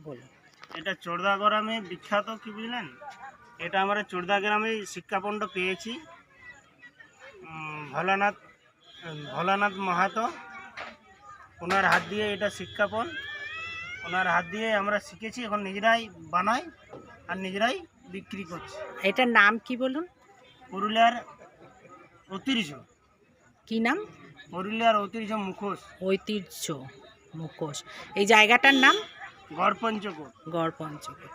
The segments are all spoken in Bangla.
বলুন। এটা চোরদা গ্রামে বিখ্যাত, কি বুঝলেন, এটা আমরা চোরদা গ্রামে শিক্ষাপণ্ড পেয়েছি। ভোলানাথ ভোলানাথ মাহাতো, ওনার হাত দিয়ে এটা শিক্ষাপন, ওনার হাত দিয়ে আমরা শিখেছি। এখন নিজেরাই বানাই আর নিজেরাই বিক্রি করছি। এটার নাম কি বলুন? পুরুলিয়ার ঐতিহ্য। কি নাম? পুরুলিয়ার ঐতিহ্য মুখোশ। ঐতিহ্য মুখোশ। এই জায়গাটার নাম গড়পঞ্চকোট। গড়পঞ্চকোট।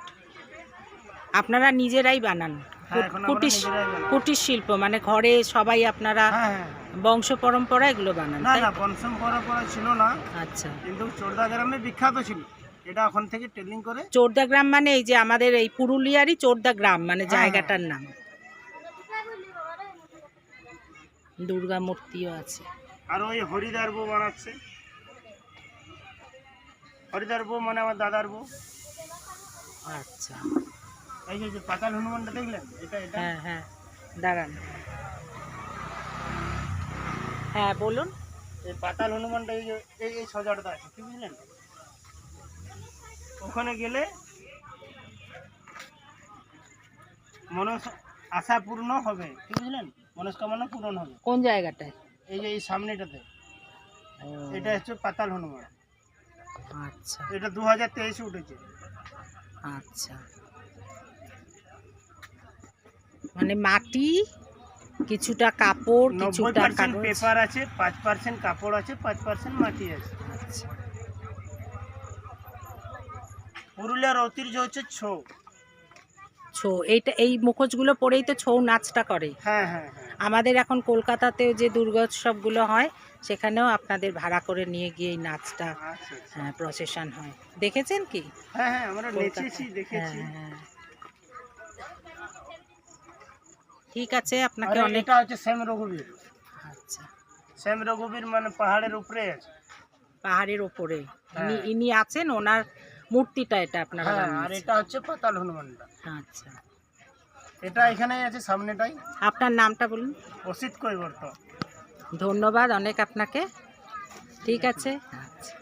আপনারা নিজেরাই বানান? হ্যাঁ, এখন আমরা নিজেরাই বানাই। কুটির শিল্প মানে ঘরে সবাই আপনারা হ্যাঁ হ্যাঁ। বংশ পরম্পরা এগুলো বানান? না তাই না, তো? বংশম পরম্পরা ছিল না, আচ্ছা। কিন্তু চোরদা গ্রামে বিখ্যাত ছিল। এটা ওখান থেকে ট্রেনিং করে। চোরদা গ্রাম মানে এই যে আমাদের এই পুরুলিয়ারই চোরদা গ্রাম মানে হ্যাঁ, জায়গাটার নাম। দুর্গা মূর্তিও আছে। আর ওই হরিদার বউ বানাচ্ছে। হরিদার বউ মানে আমার দাদার বউ। আচ্ছা। এই যে পাতাল হনুমানটা দেখলেন, এটা এটা হ্যাঁ হ্যাঁ, দাঁড়ান। হ্যাঁ বলুন। এই পাতাল হনুমানটা এই যে এই সজাটা আছে, কি বুঝলেন, ওখানে গেলে আশা পূর্ণ হবে, কি বুঝলেন, মনস্কামনা পূরণ হবে। কোন জায়গাটায়? এই যে এই সামনেটাতে, ও, এটা হচ্ছে পাতাল হনুমান। আচ্ছা এটা 2023 উঠেছে। আচ্ছা। মানে মাটি, কিছুটা কাপড়, কিছুটা 90% কাগজ। পেপার আছে, 5% কাপড় আছে, 5% মাটি আছে। আচ্ছা। পুরুলিয়ার ঐতিহ্য হচ্ছে ছৌ। ছৌ, এইটা এই মুখোশগুলো পরেই তো ছৌ নাচটা করে। হ্যাঁ হ্যাঁ হ্যাঁ। আমাদের এখন কলকাতাতেও যে দুর্গোৎসবগুলো হয় সেখানেও আপনাদের ভাড়া করে নিয়ে গিয়ে এই নাচটা আচ্ছা আচ্ছা। প্রসেশন হয়। দেখেছেন কি? হ্যাঁ হ্যাঁ, আমরা কলকাতায়? নেচেছি, দেখেছি। হ্যাঁ, হ্যাঁ। ঠিক আছে, আপনাকে আর অনেক। এটা হচ্ছে শ্যাম রঘুবীর। আচ্ছা। শ্যাম রঘুবীর মানে পাহাড়ের উপরে আছে। পাহাড়ের ওপরে হ্যাঁ। ইনি আছেন, ওনার মূর্তিটা এটা আপনারা হ্যাঁ, আর বানিয়েছেন? এটা হচ্ছে পাতাল হনুমানটা। আচ্ছা। এটা এখানেই আছে সামনেটাই। আপনার নামটা বলুন। অসিত কৈবর্ত। ধন্যবাদ অনেক আপনাকে। ঠিক আছে। আচ্ছা।